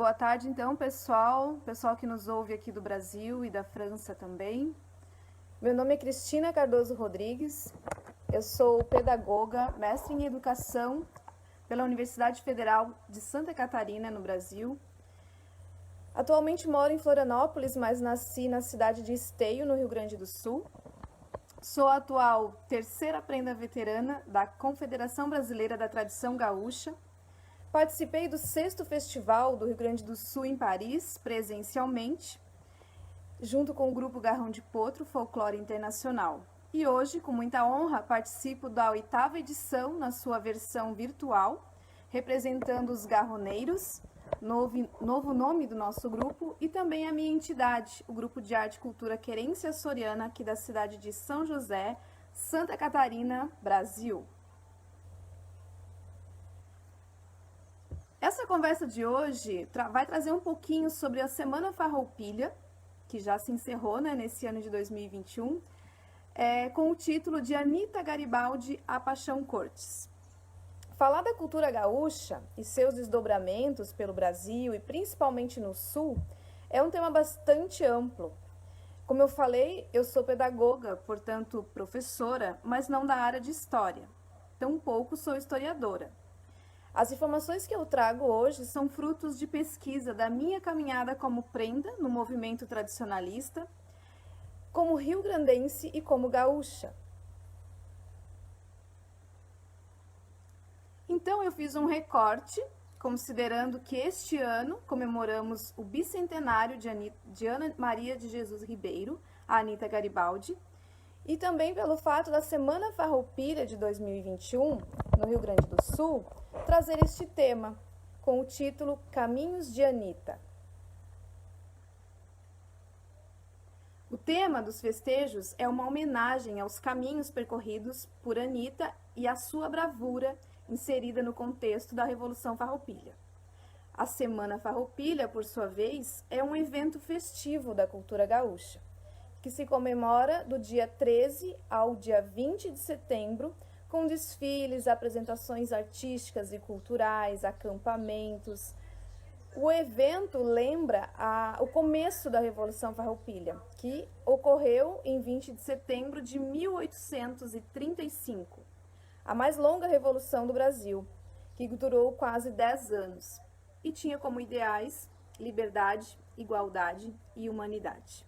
Boa tarde, então, pessoal que nos ouve aqui do Brasil e da França também. Meu nome é Cristina Cardoso Rodrigues, eu sou pedagoga, mestre em educação pela Universidade Federal de Santa Catarina, no Brasil. Atualmente moro em Florianópolis, mas nasci na cidade de Esteio, no Rio Grande do Sul. Sou a atual terceira prenda veterana da Confederação Brasileira da Tradição Gaúcha. Participei do 6º Festival do Rio Grande do Sul em Paris, presencialmente, junto com o grupo Garrão de Potro Folclore Internacional. E hoje, com muita honra, participo da 8ª edição na sua versão virtual, representando os Garroneiros, novo nome do nosso grupo, e também a minha entidade, o Grupo de Arte e Cultura Querência Soriana, aqui da cidade de São José, Santa Catarina, Brasil. Essa conversa de hoje vai trazer um pouquinho sobre a Semana Farroupilha, que já se encerrou, né, nesse ano de 2021, com o título de Anita Garibaldi, A Paixão Cortes. Falar da cultura gaúcha e seus desdobramentos pelo Brasil e principalmente no Sul é um tema bastante amplo. Como eu falei, eu sou pedagoga, portanto professora, mas não da área de história. Tampouco sou historiadora. As informações que eu trago hoje são frutos de pesquisa da minha caminhada como prenda no movimento tradicionalista, como rio-grandense e como gaúcha. Então eu fiz um recorte, considerando que este ano comemoramos o bicentenário de Ana Maria de Jesus Ribeiro, a Anita Garibaldi, e também pelo fato da Semana Farroupilha de 2021, no Rio Grande do Sul, trazer este tema, com o título Caminhos de Anita. O tema dos festejos é uma homenagem aos caminhos percorridos por Anita e a sua bravura inserida no contexto da Revolução Farroupilha. A Semana Farroupilha, por sua vez, é um evento festivo da cultura gaúcha, que se comemora do dia 13 ao dia 20 de setembro, com desfiles, apresentações artísticas e culturais, acampamentos. O evento lembra o começo da Revolução Farroupilha, que ocorreu em 20 de setembro de 1835, a mais longa revolução do Brasil, que durou quase 10 anos, e tinha como ideais liberdade, igualdade e humanidade.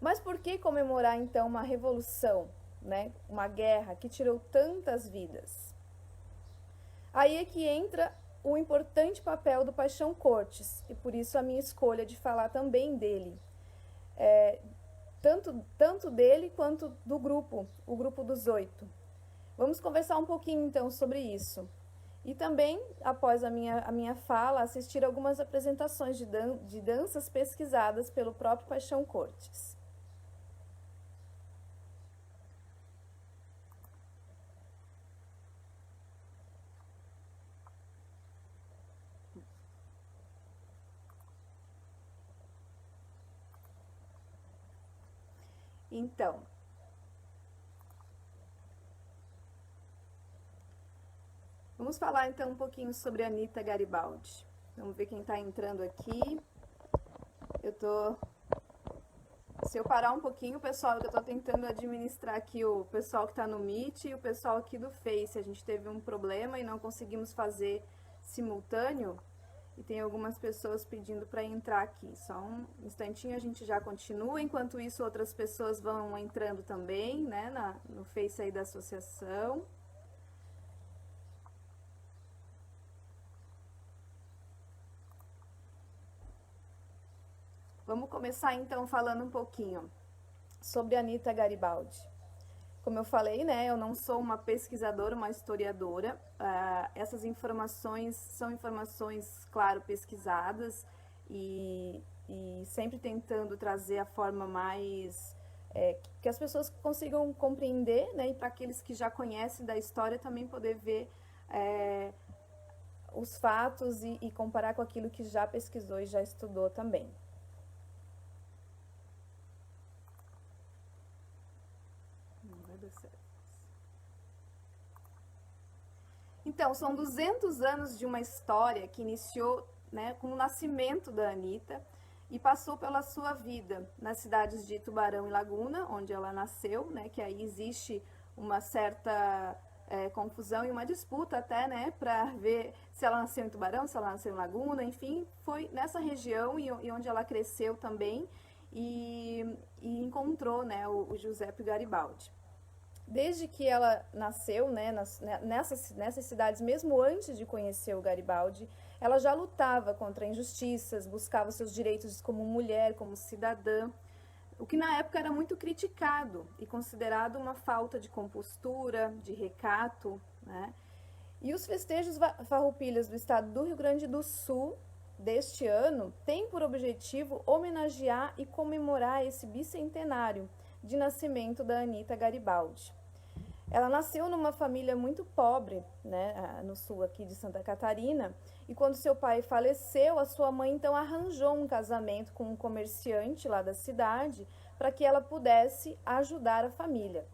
Mas por que comemorar então uma revolução, né? Uma guerra que tirou tantas vidas? Aí é que entra o importante papel do Paixão Cortes, e por isso a minha escolha de falar também dele. Tanto dele quanto do grupo, o grupo dos 8. Vamos conversar um pouquinho então sobre isso. E também, após a minha fala, assistir algumas apresentações de danças pesquisadas pelo próprio Paixão Cortes. Então, vamos falar então um pouquinho sobre Anita Garibaldi. Vamos ver quem está entrando aqui. Se eu parar um pouquinho, pessoal, eu estou tentando administrar aqui o pessoal que está no Meet e o pessoal aqui do Face. A gente teve um problema e não conseguimos fazer simultâneo. E tem algumas pessoas pedindo para entrar aqui. Só um instantinho, a gente já continua. Enquanto isso, outras pessoas vão entrando também, né, no Face aí da associação. Vamos começar então falando um pouquinho sobre Anita Garibaldi. Como eu falei, né, eu não sou uma pesquisadora, uma historiadora. Essas informações são informações, claro, pesquisadas e sempre tentando trazer a forma mais que as pessoas consigam compreender, né, e para aqueles que já conhecem da história também poder ver os fatos e comparar com aquilo que já pesquisou e já estudou também. Então, são 200 anos de uma história que iniciou né, com o nascimento da Anitta e passou pela sua vida nas cidades de Tubarão e Laguna, onde ela nasceu, né, que aí existe uma certa confusão e uma disputa até, né, para ver se ela nasceu em Tubarão, se ela nasceu em Laguna, enfim, foi nessa região e onde ela cresceu também e encontrou, né, o Giuseppe Garibaldi. Desde que ela nasceu, né, nessas cidades, mesmo antes de conhecer o Garibaldi, ela já lutava contra injustiças, buscava seus direitos como mulher, como cidadã, o que na época era muito criticado e considerado uma falta de compostura, de recato, né? E os festejos farroupilhas do estado do Rio Grande do Sul deste ano têm por objetivo homenagear e comemorar esse bicentenário de nascimento da Anitta Garibaldi. Ela nasceu numa família muito pobre, né, no sul aqui de Santa Catarina, e quando seu pai faleceu, a sua mãe então arranjou um casamento com um comerciante lá da cidade para que ela pudesse ajudar a família.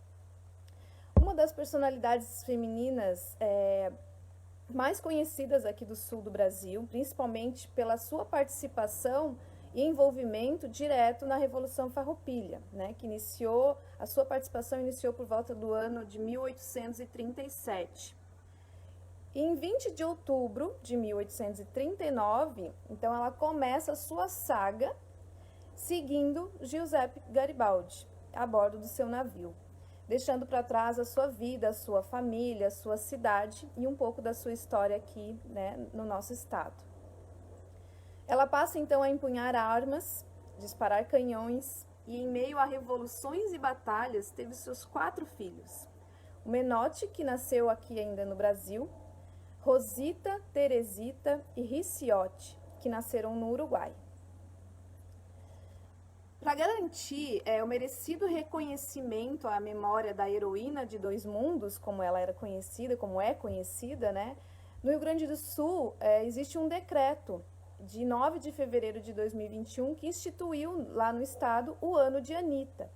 Uma das personalidades femininas mais conhecidas aqui do sul do Brasil, principalmente pela sua participação e envolvimento direto na Revolução Farroupilha, né, que a sua participação iniciou por volta do ano de 1837. E em 20 de outubro de 1839, então ela começa a sua saga seguindo Giuseppe Garibaldi a bordo do seu navio, deixando para trás a sua vida, a sua família, a sua cidade e um pouco da sua história aqui, né, no nosso estado. Ela passa então a empunhar armas, disparar canhões e, em meio a revoluções e batalhas, teve seus 4 filhos. O Menotti, que nasceu aqui ainda no Brasil, Rosita, Teresita e Riciotti, que nasceram no Uruguai. Para garantir o merecido reconhecimento à memória da heroína de 2 mundos, como ela era conhecida, como é conhecida, né? No Rio Grande do Sul existe um decreto de 9 de fevereiro de 2021, que instituiu lá no estado o Ano de Anitta,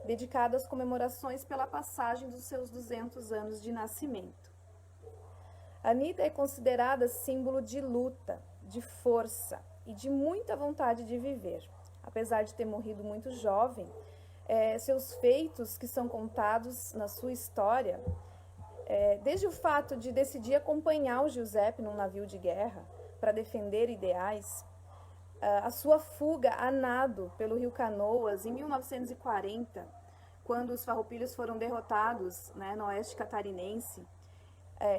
dedicado às comemorações pela passagem dos seus 200 anos de nascimento. Anitta é considerada símbolo de luta, de força e de muita vontade de viver. Apesar de ter morrido muito jovem, seus feitos que são contados na sua história, desde o fato de decidir acompanhar o Giuseppe num navio de guerra, para defender ideais, a sua fuga a nado pelo rio Canoas em 1940, quando os farroupilhos foram derrotados, né, no oeste catarinense.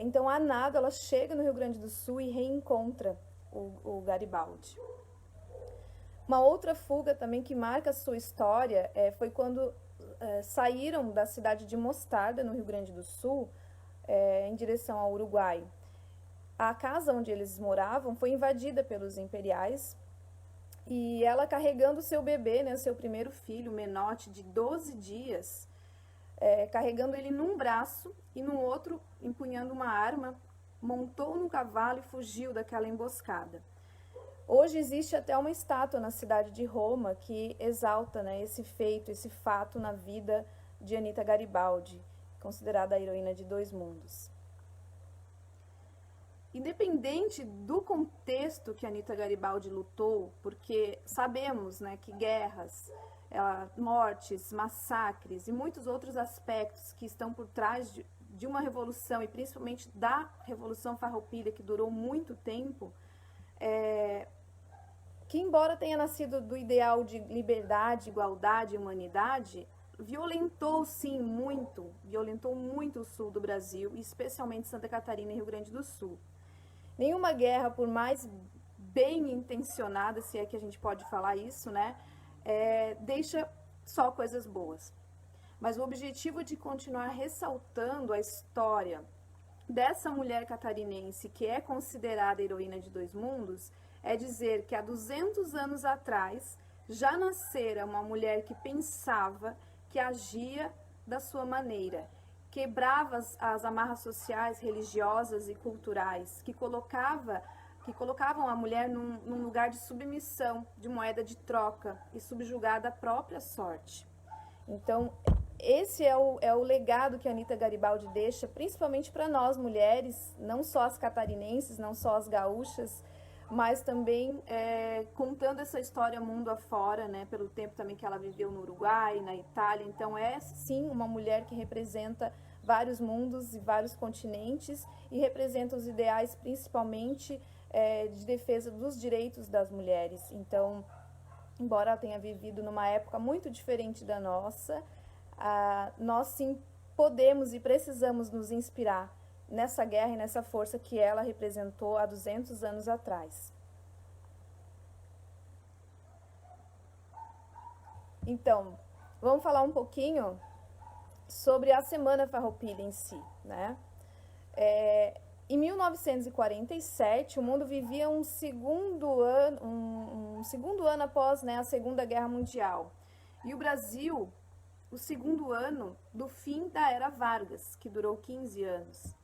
Então, a nado, ela chega no Rio Grande do Sul e reencontra o Garibaldi. Uma outra fuga também que marca a sua história foi quando saíram da cidade de Mostarda, no Rio Grande do Sul, em direção ao Uruguai. A casa onde eles moravam foi invadida pelos imperiais e ela, carregando seu bebê, né, seu primeiro filho, Menotti, de 12 dias, carregando ele num braço e no outro empunhando uma arma, montou no cavalo e fugiu daquela emboscada. Hoje existe até uma estátua na cidade de Roma que exalta, né, esse feito, esse fato na vida de Anitta Garibaldi, considerada a heroína de 2 mundos. Independente do contexto que Anitta Garibaldi lutou, porque sabemos, né, que guerras, mortes, massacres e muitos outros aspectos que estão por trás de uma revolução, e principalmente da Revolução Farroupilha, que durou muito tempo, que embora tenha nascido do ideal de liberdade, igualdade e humanidade, violentou muito o sul do Brasil, especialmente Santa Catarina e Rio Grande do Sul. Nenhuma guerra, por mais bem intencionada, se é que a gente pode falar isso, né, deixa só coisas boas. Mas o objetivo de continuar ressaltando a história dessa mulher catarinense, que é considerada heroína de 2 mundos, é dizer que há 200 anos atrás já nascera uma mulher que pensava, que agia da sua maneira, quebrava as amarras sociais, religiosas e culturais, que colocavam a mulher num lugar de submissão, de moeda de troca e subjugada à própria sorte. Então, esse é o legado que a Anitta Garibaldi deixa, principalmente para nós mulheres, não só as catarinenses, não só as gaúchas, mas também contando essa história mundo afora, né, pelo tempo também que ela viveu no Uruguai, na Itália. Então é sim uma mulher que representa vários mundos e vários continentes e representa os ideais principalmente de defesa dos direitos das mulheres. Então, embora ela tenha vivido numa época muito diferente da nossa, nós sim podemos e precisamos nos inspirar nessa guerra e nessa força que ela representou há 200 anos atrás. Então, vamos falar um pouquinho sobre a Semana Farroupilha em si, né? Em 1947, o mundo vivia um segundo ano após, né, a Segunda Guerra Mundial. E o Brasil, o segundo ano do fim da Era Vargas, que durou 15 anos.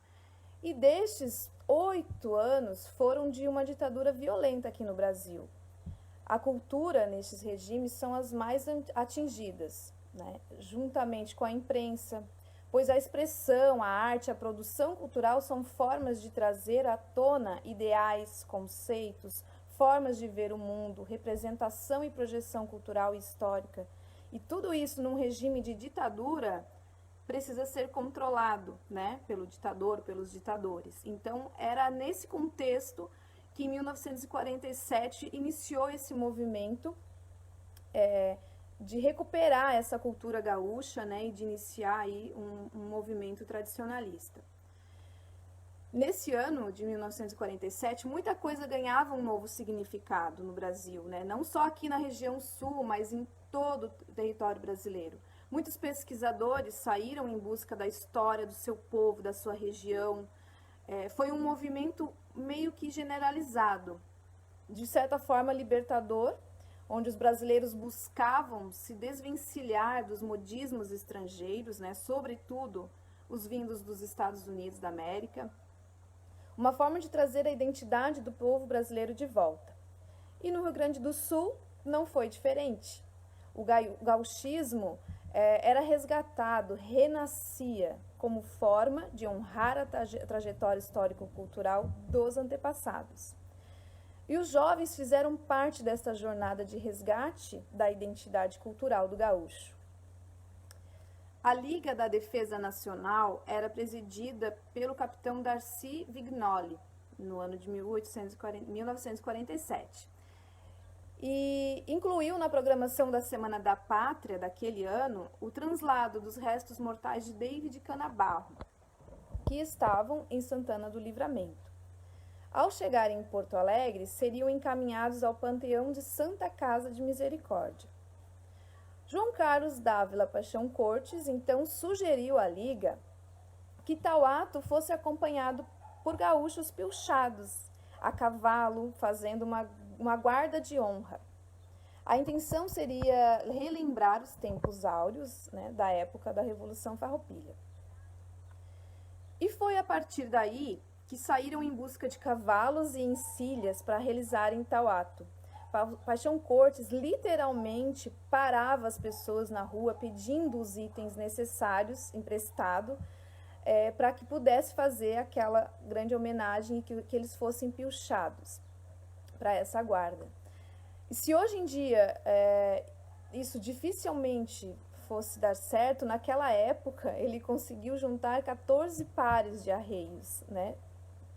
E destes 8 anos foram de uma ditadura violenta aqui no Brasil. A cultura nestes regimes são as mais atingidas, né? Juntamente com a imprensa, pois a expressão, a arte, a produção cultural são formas de trazer à tona ideais, conceitos, formas de ver o mundo, representação e projeção cultural e histórica. E tudo isso num regime de ditadura precisa ser controlado, né, pelo ditador, pelos ditadores. Então, era nesse contexto que em 1947 iniciou esse movimento de recuperar essa cultura gaúcha, né, e de iniciar aí um movimento tradicionalista. Nesse ano de 1947, muita coisa ganhava um novo significado no Brasil, né? Não só aqui na região sul, mas em todo o território brasileiro. Muitos pesquisadores saíram em busca da história do seu povo, da sua região. Foi um movimento meio que generalizado, de certa forma libertador, onde os brasileiros buscavam se desvencilhar dos modismos estrangeiros, né? Sobretudo os vindos dos Estados Unidos da América. Uma forma de trazer a identidade do povo brasileiro de volta. E no Rio Grande do Sul não foi diferente. O gauchismo era resgatado, renascia como forma de honrar a trajetória histórico-cultural dos antepassados. E os jovens fizeram parte desta jornada de resgate da identidade cultural do gaúcho. A Liga da Defesa Nacional era presidida pelo capitão Darcy Vignoli, no ano de 1947. E incluiu na programação da Semana da Pátria daquele ano o translado dos restos mortais de David Canabarro, que estavam em Santana do Livramento. Ao chegarem em Porto Alegre, seriam encaminhados ao Panteão de Santa Casa de Misericórdia. João Carlos Dávila Paixão Cortes então sugeriu à Liga que tal ato fosse acompanhado por gaúchos pilchados, a cavalo, fazendo uma guarda de honra. A intenção seria relembrar os tempos áureos, né, da época da Revolução Farroupilha. E foi a partir daí que saíram em busca de cavalos e encilhas para realizarem tal ato. Paixão Cortes literalmente parava as pessoas na rua pedindo os itens necessários emprestado para que pudesse fazer aquela grande homenagem e que eles fossem pilchados para essa guarda. E se hoje em dia isso dificilmente fosse dar certo, naquela época ele conseguiu juntar 14 pares de arreios, né?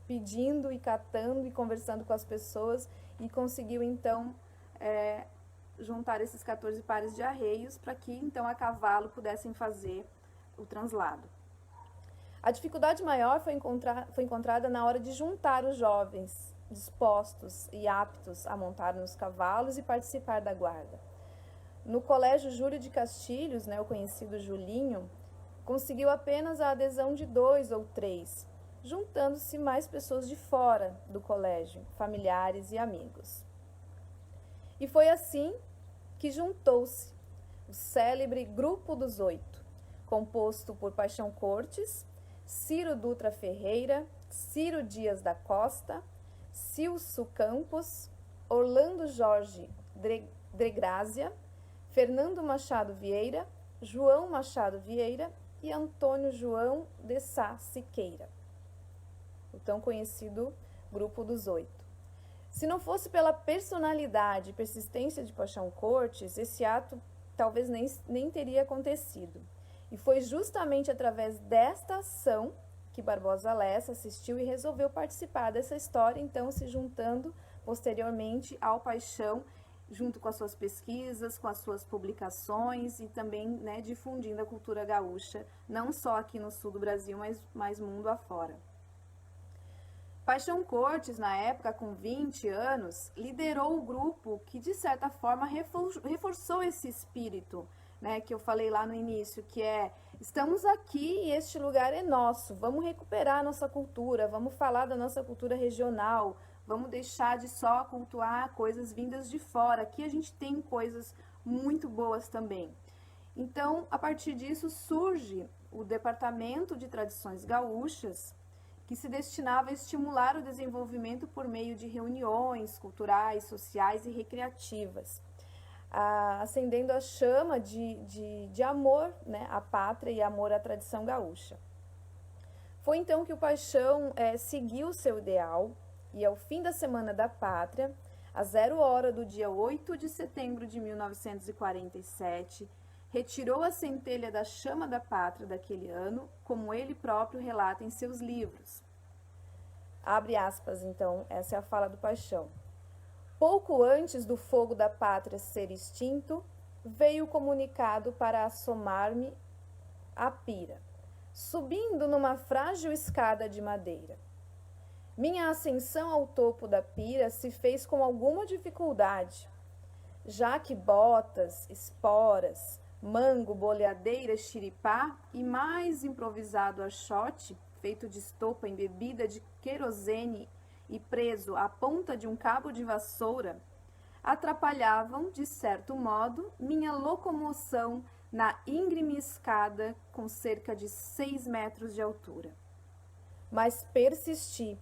Pedindo e catando e conversando com as pessoas e conseguiu então juntar esses 14 pares de arreios para que então a cavalo pudessem fazer o translado. A dificuldade maior foi encontrada na hora de juntar os jovens dispostos e aptos a montar nos cavalos e participar da guarda. No Colégio Júlio de Castilhos, né, o conhecido Julinho, conseguiu apenas a adesão de 2 ou 3, juntando-se mais pessoas de fora do colégio, familiares e amigos. E foi assim que juntou-se o célebre Grupo dos 8, composto por Paixão Cortes, Ciro Dutra Ferreira, Ciro Dias da Costa, Cilso Campos, Orlando Jorge Dregrazia, Fernando Machado Vieira, João Machado Vieira e Antônio João de Sá Siqueira, o tão conhecido Grupo dos 8. Se não fosse pela personalidade e persistência de Paixão Cortes, esse ato talvez nem teria acontecido. E foi justamente através desta ação que Barbosa Lessa assistiu e resolveu participar dessa história, então se juntando posteriormente ao Paixão, junto com as suas pesquisas, com as suas publicações e também, né, difundindo a cultura gaúcha, não só aqui no sul do Brasil, mas mundo afora. Paixão Cortes, na época, com 20 anos, liderou o grupo que, de certa forma, reforçou esse espírito, né, que eu falei lá no início, que é: estamos aqui e este lugar é nosso, vamos recuperar a nossa cultura, vamos falar da nossa cultura regional, vamos deixar de só cultuar coisas vindas de fora. Aqui a gente tem coisas muito boas também. Então, a partir disso, surge o Departamento de Tradições Gaúchas, que se destinava a estimular o desenvolvimento por meio de reuniões culturais, sociais e recreativas, acendendo a chama de amor, né, à pátria e amor à tradição gaúcha. Foi então que o Paixão seguiu seu ideal e, ao fim da Semana da Pátria, às 0 hora do dia 8 de setembro de 1947, retirou a centelha da chama da pátria daquele ano, como ele próprio relata em seus livros. Abre aspas, então, essa é a fala do Paixão. Pouco antes do fogo da pátria ser extinto, veio o comunicado para assomar-me à pira, subindo numa frágil escada de madeira. Minha ascensão ao topo da pira se fez com alguma dificuldade, já que botas, esporas, mango, boleadeira, xiripá e mais improvisado archote, feito de estopa embebida de querosene e preso à ponta de um cabo de vassoura, atrapalhavam, de certo modo, minha locomoção na íngreme escada com cerca de 6 metros de altura. Mas persisti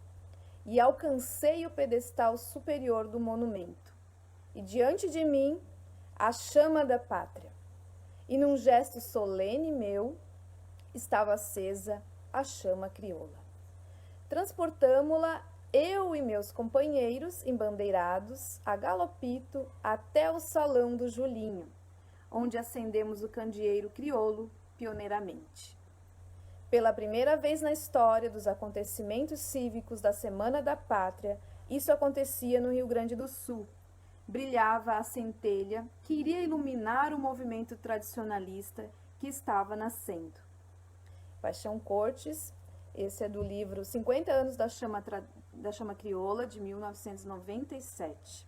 e alcancei o pedestal superior do monumento. E diante de mim, a chama da pátria. E num gesto solene meu, estava acesa a chama crioula. Transportamo-la, eu e meus companheiros, embandeirados, a galopito, até o salão do Julinho, onde acendemos o candeeiro crioulo pioneiramente. Pela primeira vez na história dos acontecimentos cívicos da Semana da Pátria, isso acontecia no Rio Grande do Sul. Brilhava a centelha que iria iluminar o movimento tradicionalista que estava nascendo. Paixão Cortes, esse é do livro 50 anos da Chama Crioula, de 1997.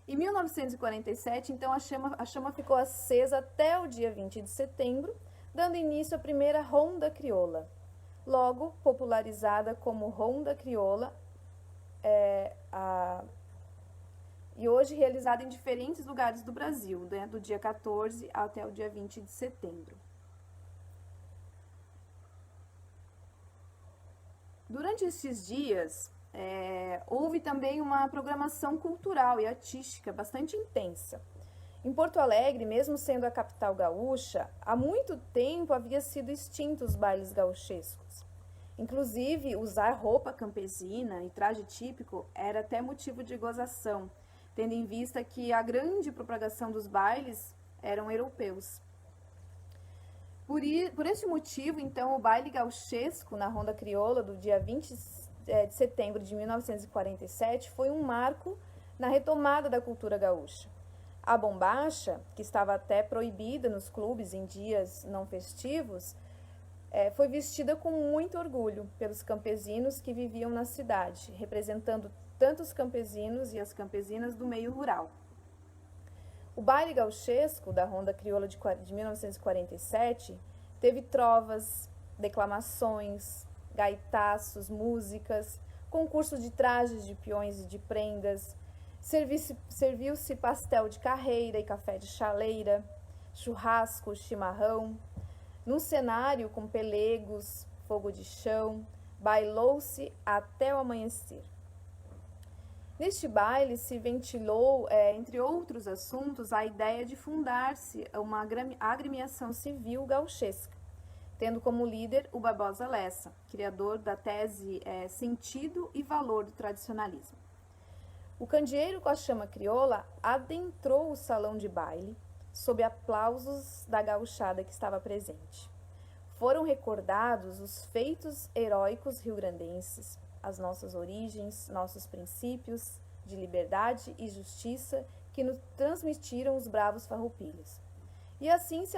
Em 1947, então, a chama ficou acesa até o dia 20 de setembro, dando início à primeira Ronda Crioula, logo popularizada como Ronda Crioula, e hoje realizada em diferentes lugares do Brasil, né, do dia 14 até o dia 20 de setembro. Durante estes dias, houve também uma programação cultural e artística bastante intensa. Em Porto Alegre, mesmo sendo a capital gaúcha, há muito tempo havia sido extinto os bailes gauchescos. Inclusive, usar roupa campesina e traje típico era até motivo de gozação, tendo em vista que a grande propagação dos bailes eram europeus. Por este motivo, então, o baile gauchesco na Ronda Crioula do dia 20 de setembro de 1947 foi um marco na retomada da cultura gaúcha. A bombacha, que estava até proibida nos clubes em dias não festivos, foi vestida com muito orgulho pelos campesinos que viviam na cidade, representando tanto os campesinos e as campesinas do meio rural. O baile gauchesco da Ronda Crioula de 1947 teve trovas, declamações, gaitaços, músicas, concurso de trajes de peões e de prendas, serviu-se pastel de carreira e café de chaleira, churrasco, chimarrão. Num cenário com pelegos, fogo de chão, bailou-se até o amanhecer. Neste baile se ventilou, entre outros assuntos, a ideia de fundar-se uma agremiação civil gauchesca, tendo como líder o Barbosa Lessa, criador da tese Sentido e Valor do Tradicionalismo. O candeeiro com a chama crioula adentrou o salão de baile, sob aplausos da gauchada que estava presente. Foram recordados os feitos heróicos rio-grandenses, as nossas origens, nossos princípios de liberdade e justiça que nos transmitiram os bravos farroupilhas. E assim se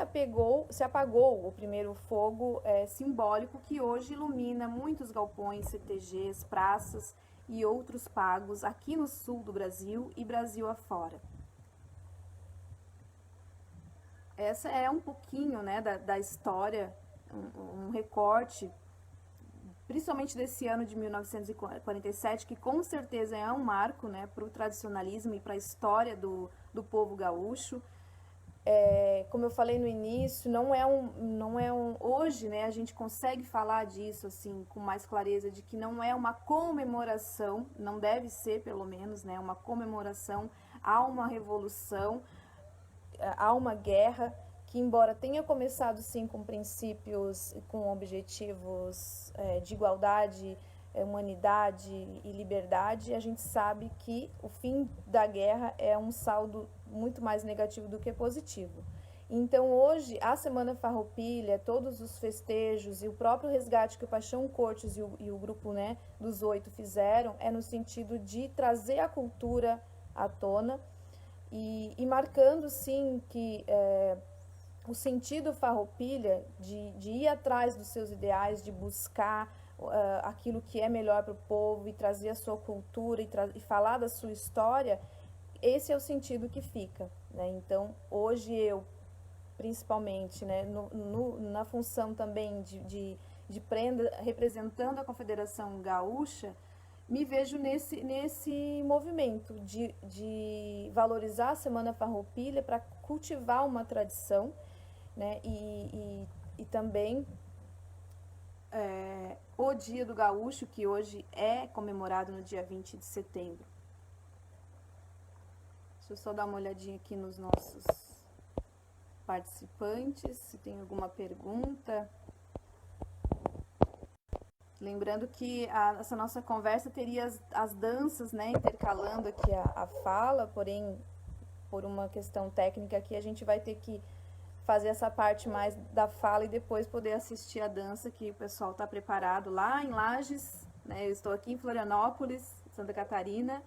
apagou o primeiro fogo simbólico que hoje ilumina muitos galpões, CTGs, praças e outros pagos aqui no sul do Brasil e Brasil afora. Essa é um pouquinho, né, da história, um recorte, principalmente desse ano de 1947, que com certeza é um marco, né, para o tradicionalismo e para a história do povo gaúcho. Como eu falei no início, não é hoje, né, a gente consegue falar disso assim com mais clareza, de que não é uma comemoração, não deve ser pelo menos, né, uma comemoração a uma revolução, a uma guerra que, embora tenha começado sim com princípios, com objetivos de igualdade, humanidade e liberdade, a gente sabe que o fim da guerra é um saldo muito mais negativo do que positivo. Então hoje a Semana Farroupilha, todos os festejos e o próprio resgate que o Paixão Cortes e o grupo, né, dos 8 fizeram é no sentido de trazer a cultura à tona e marcando sim que o sentido farroupilha de ir atrás dos seus ideais, de buscar aquilo que é melhor para o povo e trazer a sua cultura e falar da sua história, esse é o sentido que fica, né? Então, hoje eu, principalmente, né, na função também de prenda, representando a Confederação Gaúcha, me vejo nesse movimento de valorizar a Semana Farroupilha para cultivar uma tradição, né, e também o Dia do Gaúcho, que hoje é comemorado no dia 20 de setembro. Deixa eu só dar uma olhadinha aqui nos nossos participantes, se tem alguma pergunta. Lembrando que essa nossa conversa teria as danças, né, intercalando aqui a fala, porém, por uma questão técnica aqui, a gente vai ter que fazer essa parte mais da fala e depois poder assistir a dança, que o pessoal está preparado lá em Lages, né? Eu estou aqui em Florianópolis, Santa Catarina,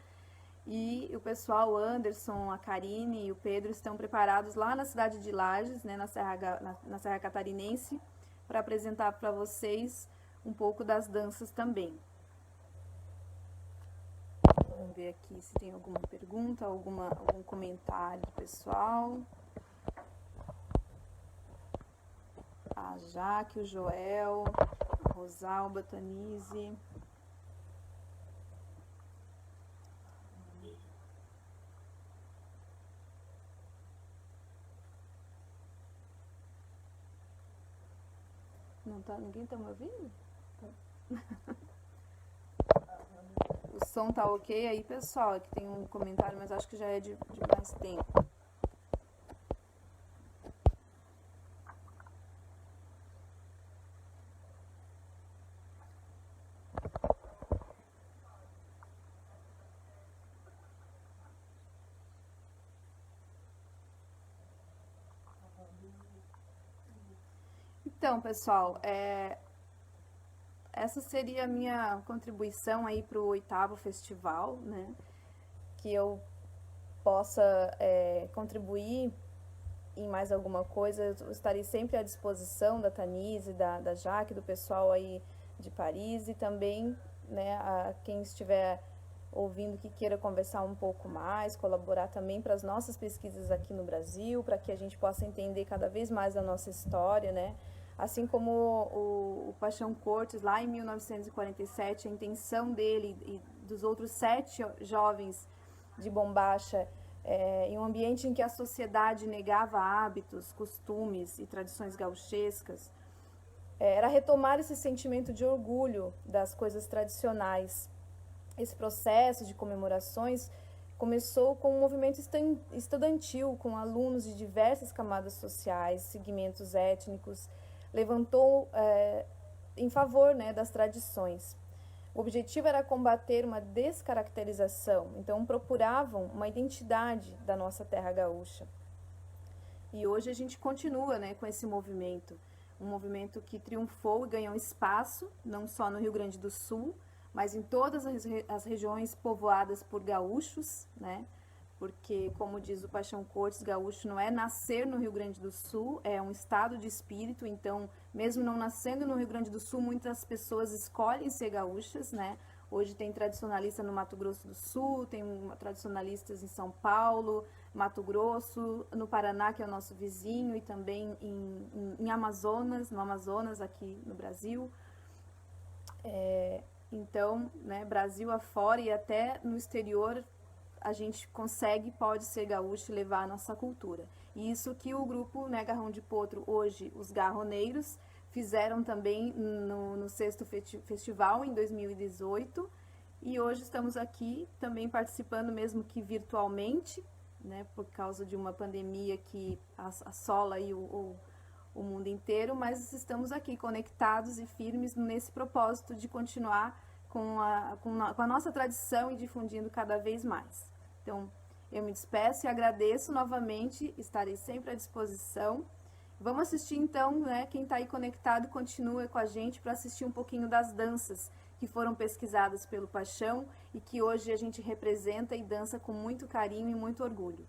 e o pessoal, o Anderson, a Karine e o Pedro estão preparados lá na cidade de Lages, né, na Serra Catarinense, para apresentar para vocês um pouco das danças também. Vamos ver aqui se tem alguma pergunta, algum comentário do pessoal. A Jaque, o Joel, a Rosalba, a Tanise. Não tá, ninguém tá me ouvindo? O som tá ok aí, pessoal? Aqui tem um comentário, mas acho que já é de mais tempo. Então, pessoal, essa seria a minha contribuição aí para o 8º festival, né? Que eu possa contribuir em mais alguma coisa, eu estarei sempre à disposição da Tanise, da Jaque, do pessoal aí de Paris e também, né, a quem estiver ouvindo que queira conversar um pouco mais, colaborar também para as nossas pesquisas aqui no Brasil, para que a gente possa entender cada vez mais a nossa história, né? Assim como o Paixão Cortes, lá em 1947, a intenção dele e dos outros 7 jovens de Bombacha, em um ambiente em que a sociedade negava hábitos, costumes e tradições gauchescas, era retomar esse sentimento de orgulho das coisas tradicionais. Esse processo de comemorações começou com um movimento estudantil, com alunos de diversas camadas sociais, segmentos étnicos, levantou em favor, né, das tradições. O objetivo era combater uma descaracterização, então procuravam uma identidade da nossa terra gaúcha. E hoje a gente continua, né, com esse movimento, um movimento que triunfou e ganhou espaço, não só no Rio Grande do Sul, mas em todas as regiões povoadas por gaúchos, né? Porque, como diz o Paixão Cortes, gaúcho não é nascer no Rio Grande do Sul, é um estado de espírito. Então, mesmo não nascendo no Rio Grande do Sul, muitas pessoas escolhem ser gaúchas, né? Hoje tem tradicionalista no Mato Grosso do Sul, tem tradicionalistas em São Paulo, Mato Grosso, no Paraná, que é o nosso vizinho, e também em Amazonas, no Amazonas, aqui no Brasil. Então, né, Brasil afora e até no exterior, a gente consegue, pode ser gaúcho e levar a nossa cultura. E isso que o grupo, né, Garrão de Potro, hoje, os Garroneiros, fizeram também no sexto festival, em 2018. E hoje estamos aqui também participando, mesmo que virtualmente, né, por causa de uma pandemia que assola aí o mundo inteiro, mas estamos aqui conectados e firmes nesse propósito de continuar com a nossa tradição e difundindo cada vez mais. Então, eu me despeço e agradeço novamente, estarei sempre à disposição. Vamos assistir então, né, quem está aí conectado, continua com a gente para assistir um pouquinho das danças que foram pesquisadas pelo Paixão e que hoje a gente representa e dança com muito carinho e muito orgulho.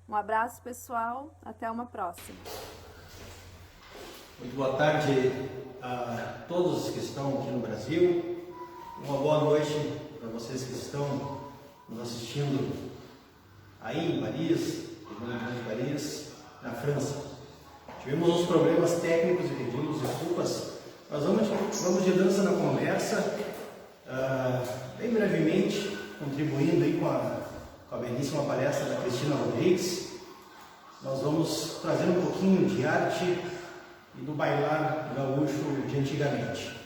Um abraço, pessoal, até uma próxima. Muito boa tarde a todos que estão aqui no Brasil. Uma boa noite para vocês que estão nos assistindo aí em Paris, em Paris, na França. Tivemos uns problemas técnicos e pedimos desculpas. Nós vamos de dança na conversa, bem brevemente, contribuindo aí com a belíssima palestra da Cristina Rodrigues. Nós vamos trazer um pouquinho de arte e do bailar gaúcho de antigamente.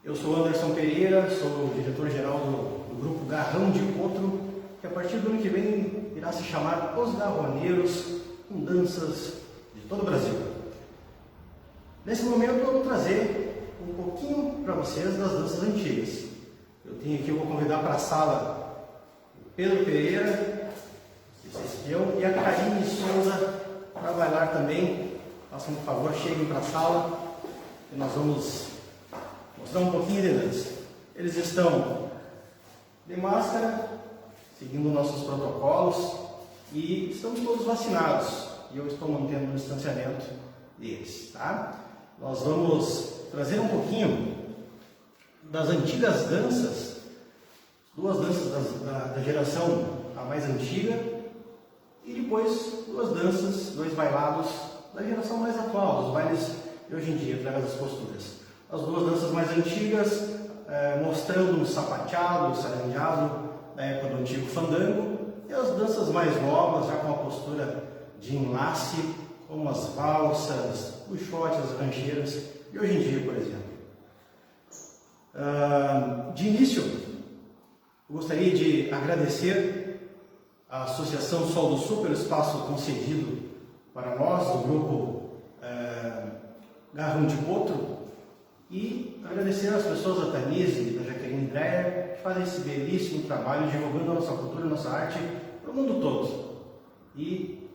Eu sou Anderson Pereira, sou o diretor-geral do grupo Garrão de Potro, que a partir do ano que vem irá se chamar Os Garroneiros, com danças de todo o Brasil. Nesse momento eu vou trazer um pouquinho para vocês das danças antigas. Eu tenho aqui, eu vou convidar para a sala o Pedro Pereira, e a Karine Souza para bailar também. Façam por favor, cheguem para a sala e nós vamos mostrar um pouquinho de dança. Eles estão de máscara, seguindo nossos protocolos, e estamos todos vacinados. E eu estou mantendo o distanciamento deles, tá? Nós vamos trazer um pouquinho das antigas danças, duas danças da geração a mais antiga, e depois duas danças, dois bailados da geração mais atual, dos bailes de hoje em dia, através das posturas. As duas danças mais antigas, mostrando um sapateado, um sarandeado da época do antigo fandango, e as danças mais novas, já com a postura de enlace, como as valsas, os shots, as rancheiras, de hoje em dia, por exemplo. De início, eu gostaria de agradecer à Associação Sol do Sul pelo espaço concedido para nós, do grupo Garrão de Potro, e agradecer às pessoas da Tanise e da Jaqueline Dreyer, que fazem esse belíssimo trabalho divulgando a nossa cultura, a nossa arte para o mundo todo. E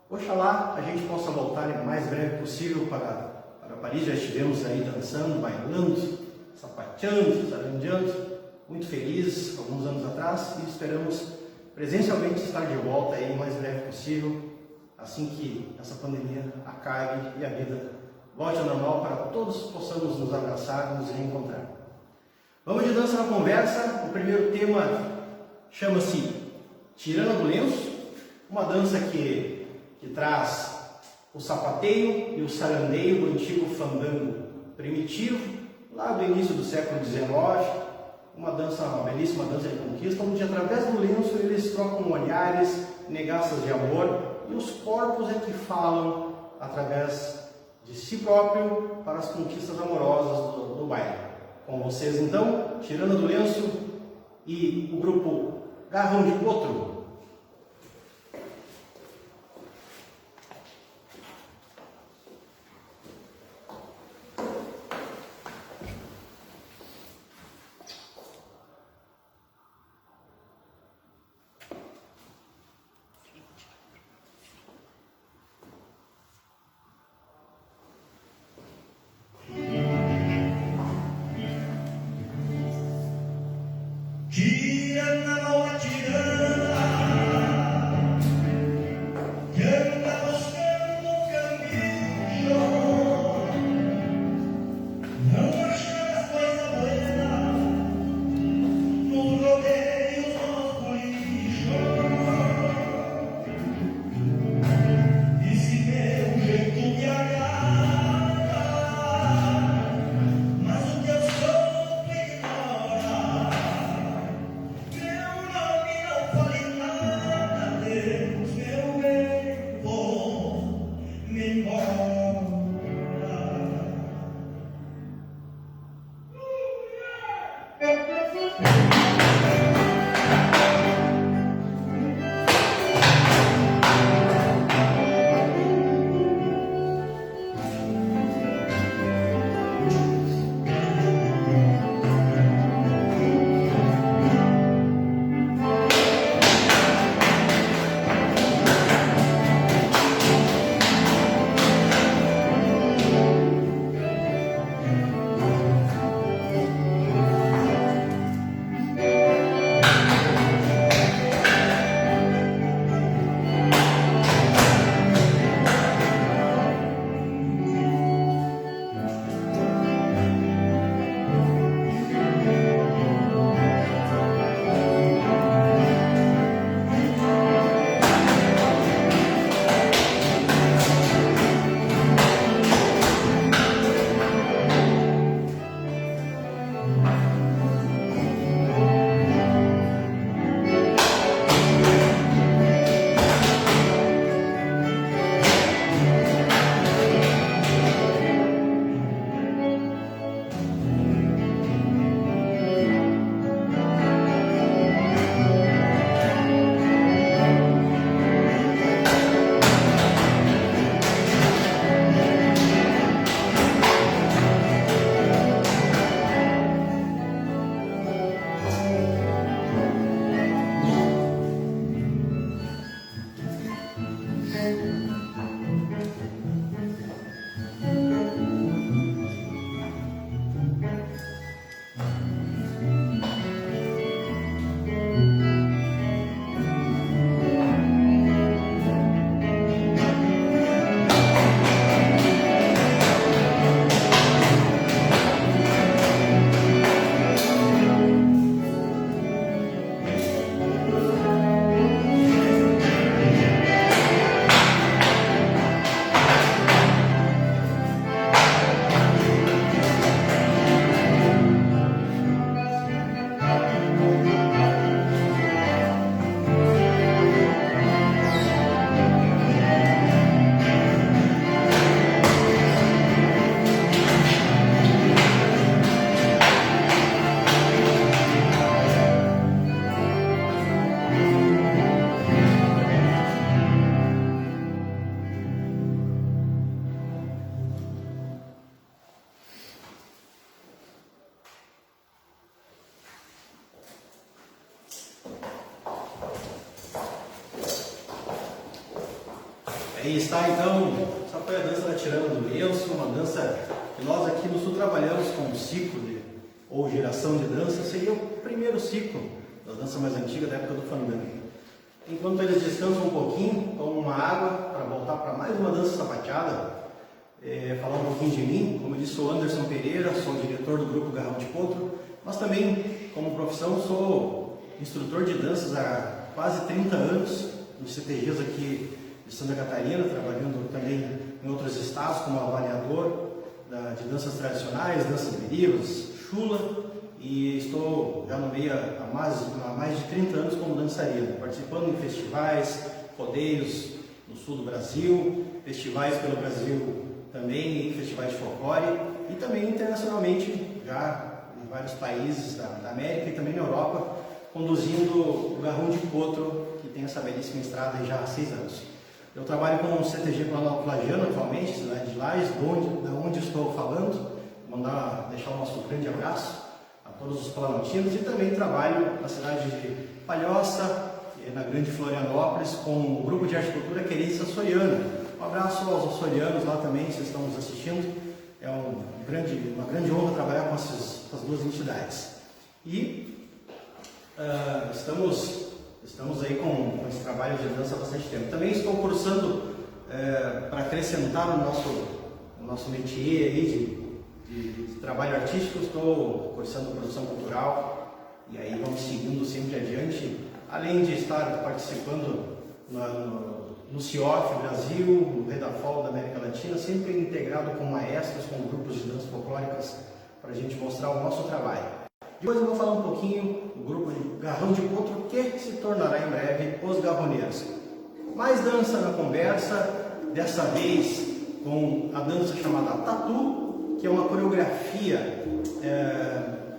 oxalá a gente possa voltar o mais breve possível para Paris. Já estivemos aí dançando, bailando, sapateando, sarandeando, muito felizes alguns anos atrás, e esperamos presencialmente estar de volta aí o mais breve possível, assim que essa pandemia acabe e a vida volte ao normal, para todos possamos nos abraçar e nos reencontrar. Vamos de dança na conversa. O primeiro tema chama-se Tirana do Lenço, uma dança que traz o sapateio e o sarandeio do antigo fandango primitivo, lá do início do século XIX, uma belíssima dança de conquista, onde através do lenço eles trocam olhares, negaças de amor, e os corpos é que falam através de si próprio para as conquistas amorosas do baile. Com vocês então, Tirana do Lenço e o grupo Garrão de Potro. Aí está então, essa foi a dança da Tirana do Lenço, uma dança que nós aqui no Sul trabalhamos com um ciclo ou geração de dança, seria o primeiro ciclo da dança mais antiga da época do fandango. Enquanto eles descansam um pouquinho, tomam uma água para voltar para mais uma dança sapateada, falar um pouquinho de mim. Como eu disse, sou Anderson Pereira, sou diretor do grupo Garrão de Potro, mas também, como profissão, sou instrutor de danças há quase 30 anos, nos CTGs aqui de Santa Catarina, trabalhando também em outros estados como avaliador de danças tradicionais, danças derivas, chula, e estou já no meio há mais de 30 anos como dançarino, participando em festivais, rodeios no sul do Brasil, festivais pelo Brasil também, e festivais de folclore, e também internacionalmente, já em vários países da América e também na Europa, conduzindo o Garrão de Potro, que tem essa belíssima estrada já há 6 anos. Eu trabalho com o CTG Planalto Lagiano atualmente, cidade de Lages, da onde estou falando. Deixar o nosso grande abraço a todos os planaltinos, e também trabalho na cidade de Palhoça, na Grande Florianópolis, com o grupo de arte e cultura Querência Açoriana. Um abraço aos açorianos lá também, vocês estão nos assistindo. É uma grande honra trabalhar com essas duas entidades. E estamos aí com esse trabalho de dança há bastante tempo. Também estou cursando para acrescentar o nosso métier aí de trabalho artístico. Estou cursando produção cultural, e aí vamos seguindo sempre adiante, além de estar participando no CIOF Brasil, no Redafol da América Latina, sempre integrado com maestros, com grupos de danças folclóricas, para a gente mostrar o nosso trabalho. Depois eu vou falar um pouquinho do grupo de Garrão de Potro, que se tornará em breve os Garroneiros. Mais dança na conversa, dessa vez com a dança chamada Tatu, que é uma coreografia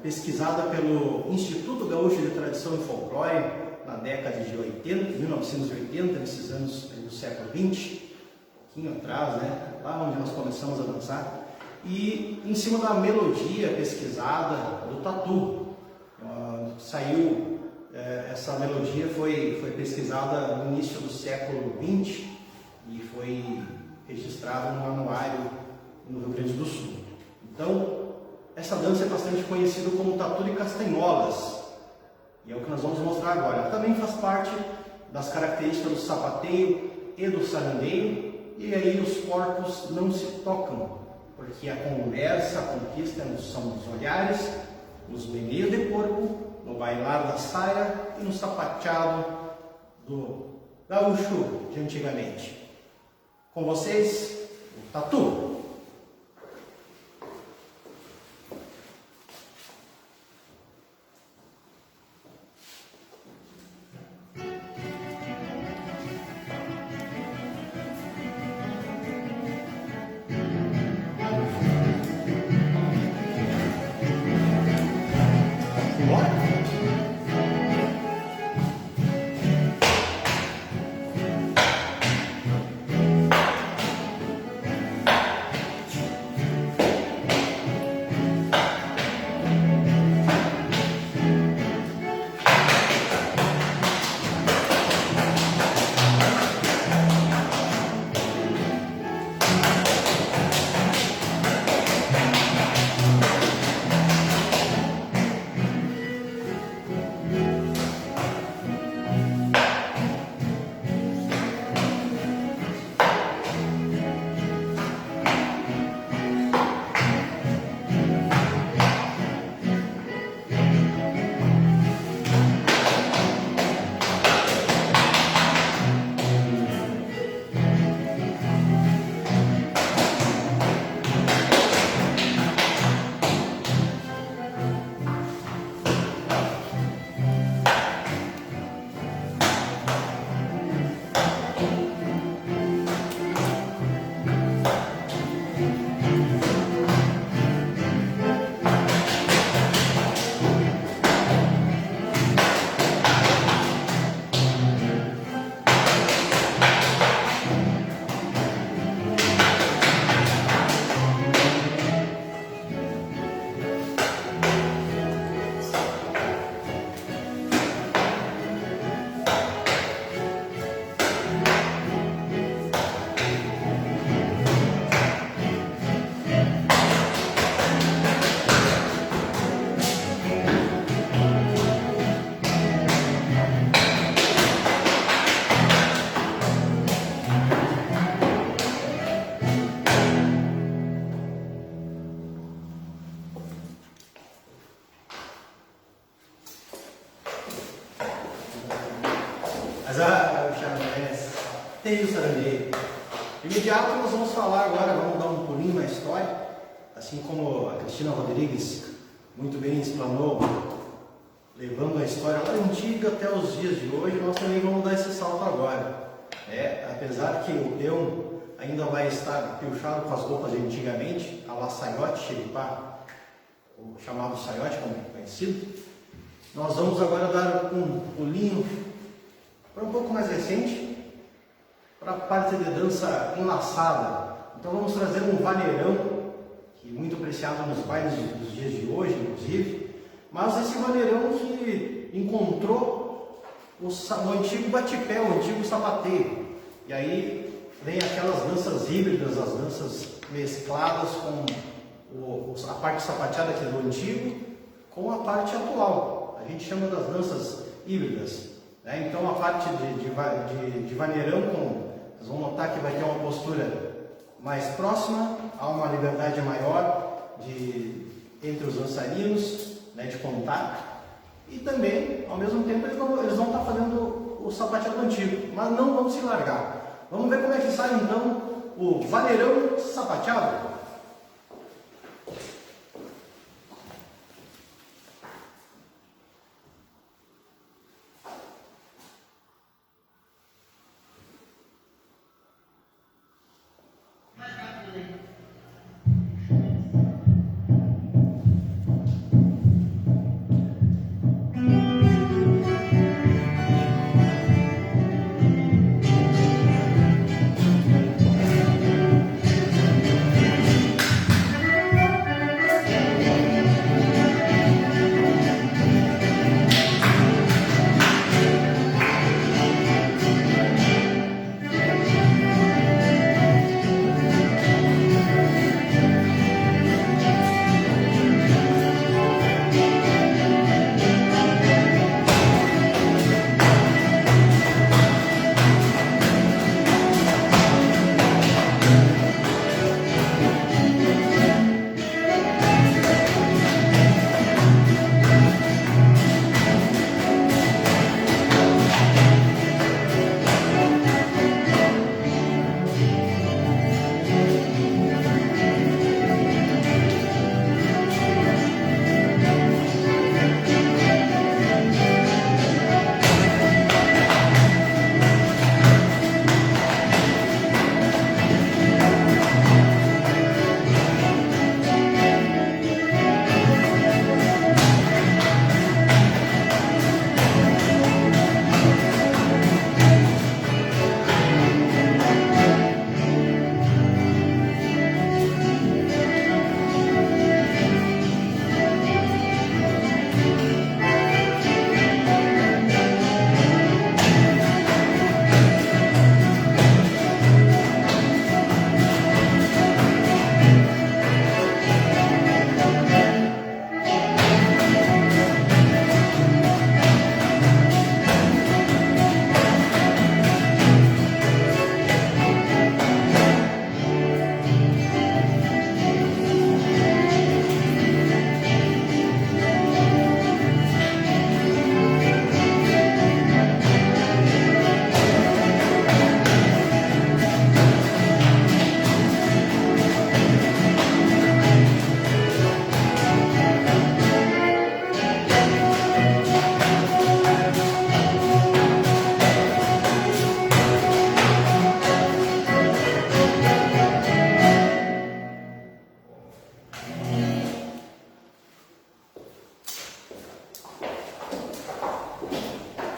pesquisada pelo Instituto Gaúcho de Tradição e Folclore na década de 1980, nesses anos do século XX, um pouquinho atrás, né? Lá onde nós começamos a dançar, e em cima da melodia pesquisada do tatu. Essa melodia foi pesquisada no início do século XX e foi registrada no anuário no Rio Grande do Sul. Então, essa dança é bastante conhecida como tatu de castanholas, e é o que nós vamos mostrar agora. Ela também faz parte das características do sapateio e do sarandeio, e aí os corpos não se tocam, porque a conversa, a conquista são nos olhares, nos meneios de corpo, no bailar da saia e no sapateado do gaúcho de antigamente. Com vocês, o tatu. imediato nós vamos falar agora, vamos dar um pulinho na história, assim como a Cristina Rodrigues muito bem explanou, levando a história lá antiga até os dias de hoje, nós também vamos dar esse salto agora. Apesar que o peão ainda vai estar pilchado com as roupas de antigamente, a la saiote, xeripá, o chamado saiote, como é conhecido, nós vamos agora dar um pulinho para um pouco mais recente, para a parte de dança enlaçada. Então vamos trazer um vaneirão, que é muito apreciado nos bailes dos dias de hoje, inclusive, mas esse vaneirão que encontrou o antigo batipé, o antigo sapateiro. E aí vem aquelas danças híbridas, as danças mescladas com a parte sapateada que é do antigo com a parte atual. A gente chama das danças híbridas. Então a parte de vaneirão, vocês vão notar que vai ter uma postura mais próxima, há uma liberdade maior entre os dançarinos, de contato, e também, ao mesmo tempo, eles vão estar fazendo o sapateado antigo, mas não vão se largar. Vamos ver como é que sai então o vaneirão sapateado.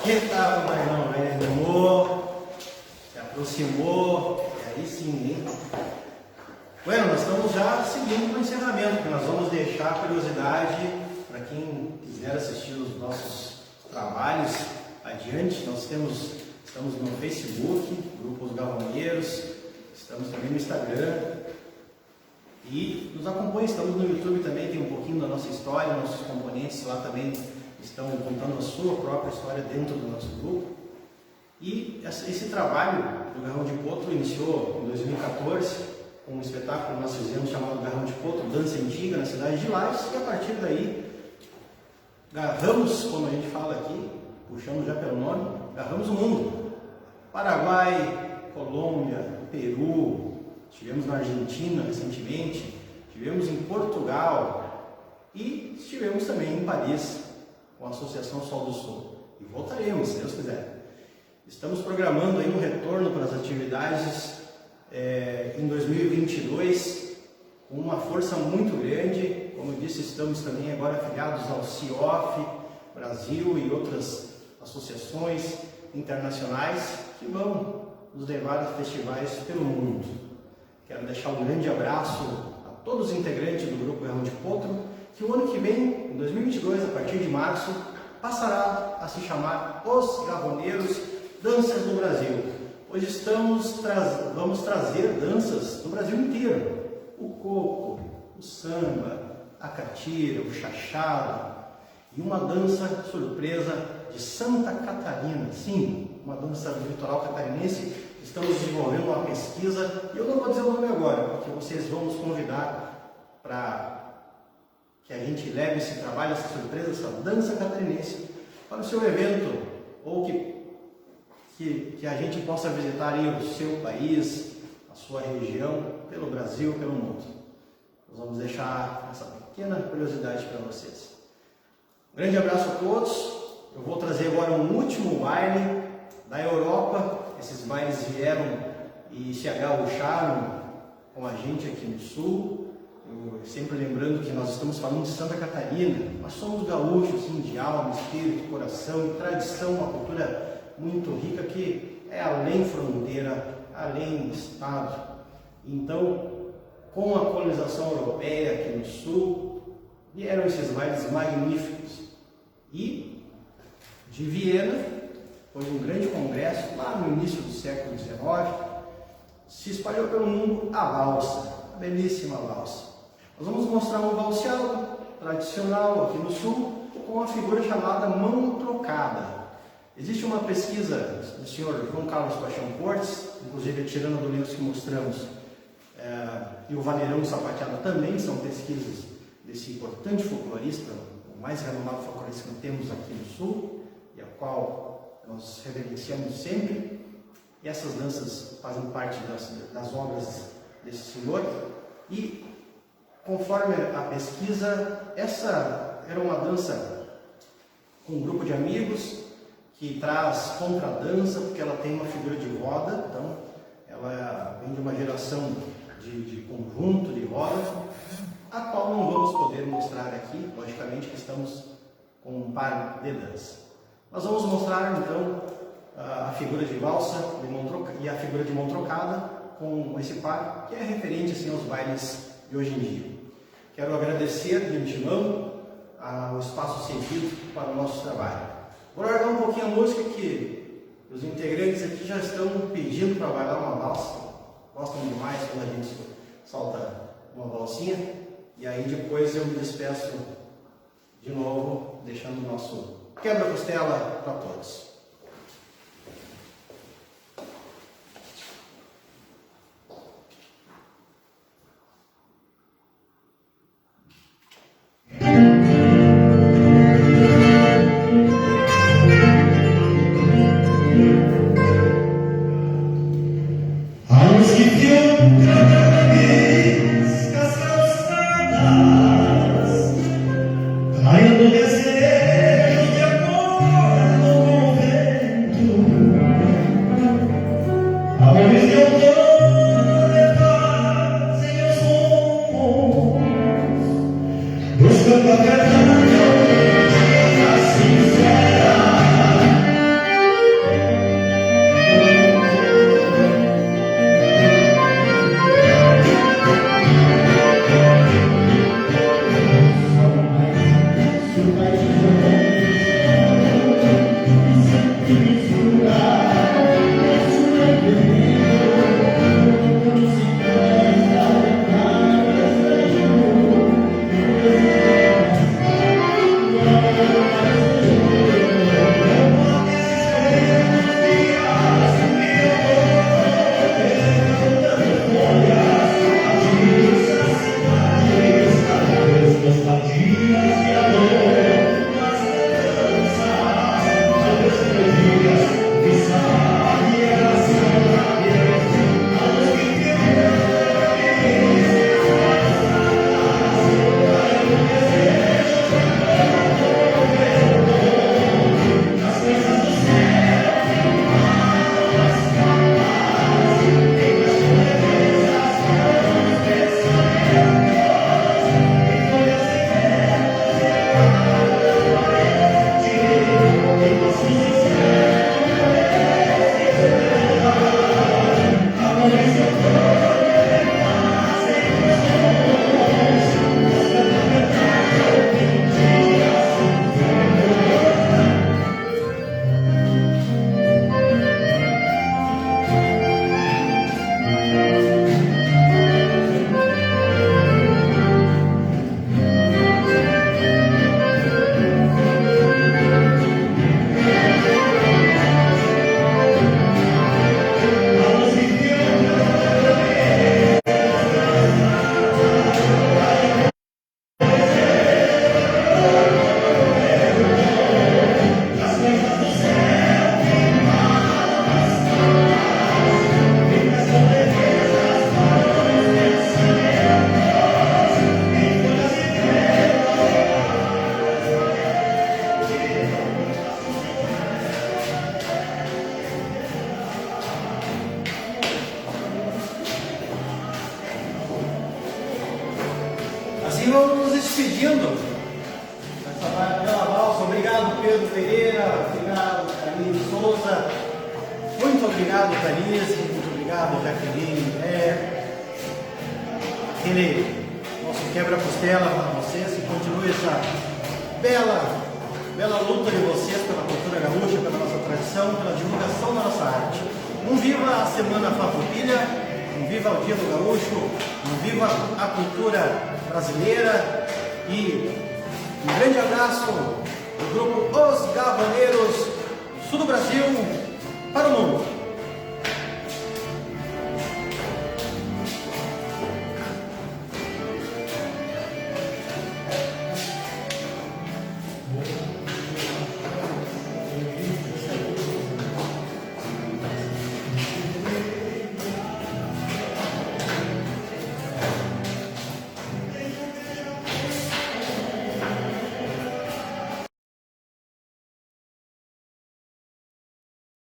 Que tal, mas não, animou, se aproximou, e aí sim, hein? Bueno, nós estamos já seguindo para o encerramento, porque nós vamos deixar a curiosidade para quem quiser assistir os nossos trabalhos adiante. Nós estamos no Facebook, Grupo Os Galvaneiros, estamos também no Instagram e nos acompanhe, estamos no YouTube também, tem um pouquinho da nossa história, nossos componentes lá também estão contando a sua própria história dentro do nosso grupo. E esse trabalho do Garrão de Potro iniciou em 2014, com um espetáculo que nós fizemos chamado Garrão de Potro, Dança Antiga, na cidade de Lages, e a partir daí, garramos, como a gente fala aqui, puxando já pelo nome, garramos o mundo. Paraguai, Colômbia, Peru, estivemos na Argentina recentemente, estivemos em Portugal e estivemos também em Paris com a Associação Sol do Sul. E voltaremos, se Deus quiser. Estamos programando aí um retorno para as atividades em 2022 com uma força muito grande. Como eu disse, estamos também agora afiliados ao CIOF Brasil e outras associações internacionais que vão nos levar a festivais pelo mundo. Quero deixar um grande abraço a todos os integrantes do Grupo Errão de Potro, que o ano que vem, em 2022, a partir de março, passará a se chamar Os Gavoneiros Danças do Brasil. Hoje vamos trazer danças do Brasil inteiro. O coco, o samba, a catira, o chachado e uma dança surpresa de Santa Catarina. Sim, uma dança do litoral catarinense. Estamos desenvolvendo uma pesquisa e eu não vou dizer o nome agora, porque vocês vão nos convidar para que a gente leve esse trabalho, essa surpresa, essa dança catarinense para o seu evento, ou que a gente possa visitar aí o seu país, a sua região, pelo Brasil, pelo mundo. Nós vamos deixar essa pequena curiosidade para vocês. Um grande abraço a todos. Eu vou trazer agora um último baile da Europa. Esses bailes vieram e se agaúcharam com a gente aqui no Sul. Sempre lembrando que nós estamos falando de Santa Catarina, mas somos gaúchos, sim, de alma, espírito, coração e tradição, uma cultura muito rica que é além fronteira, além estado. Então, com a colonização europeia aqui no Sul, vieram esses bailes magníficos. E de Viena, foi um grande congresso lá no início do século XIX, se espalhou pelo mundo a valsa, a belíssima valsa. Nós vamos mostrar um valseado tradicional aqui no Sul com uma figura chamada mão trocada. Existe uma pesquisa do senhor João Carlos Paixão Cortes, inclusive tirando do livro que mostramos, e o Vaneirão Sapateado também são pesquisas desse importante folclorista, o mais renomado folclorista que temos aqui no Sul, e a qual nós reverenciamos sempre. E essas danças fazem parte das obras desse senhor. E conforme a pesquisa, essa era uma dança com um grupo de amigos que traz contradança, porque ela tem uma figura de roda, então ela vem de uma geração de conjunto de roda, a qual não vamos poder mostrar aqui, logicamente que estamos com um par de dança. Nós vamos mostrar então a figura de valsa e a figura de mão trocada com esse par, que é referente assim, aos bailes de hoje em dia. Quero agradecer de antemão o espaço cedido para o nosso trabalho. Vou largar um pouquinho a música que os integrantes aqui já estão pedindo para bailar uma valsa. Gostam demais quando a gente solta uma valsinha. E aí depois eu me despeço de novo, deixando o nosso quebra-costela para todos. Ai, do desejo de amor, não assim vamos nos despedindo. Pela valsa. Obrigado, Pedro Pereira. Obrigado, Carlinhos Souza. Muito obrigado, Thaís. Muito obrigado, Jaqueline. Aquele nosso quebra-costela para vocês. Que continue essa bela luta de vocês pela cultura gaúcha, pela nossa tradição, pela divulgação da nossa arte. Um viva a Semana Farroupilha, um viva o Dia do Gaúcho, um viva a cultura brasileira e um grande abraço do grupo Os Gavaneiros, sul do Brasil, para o mundo.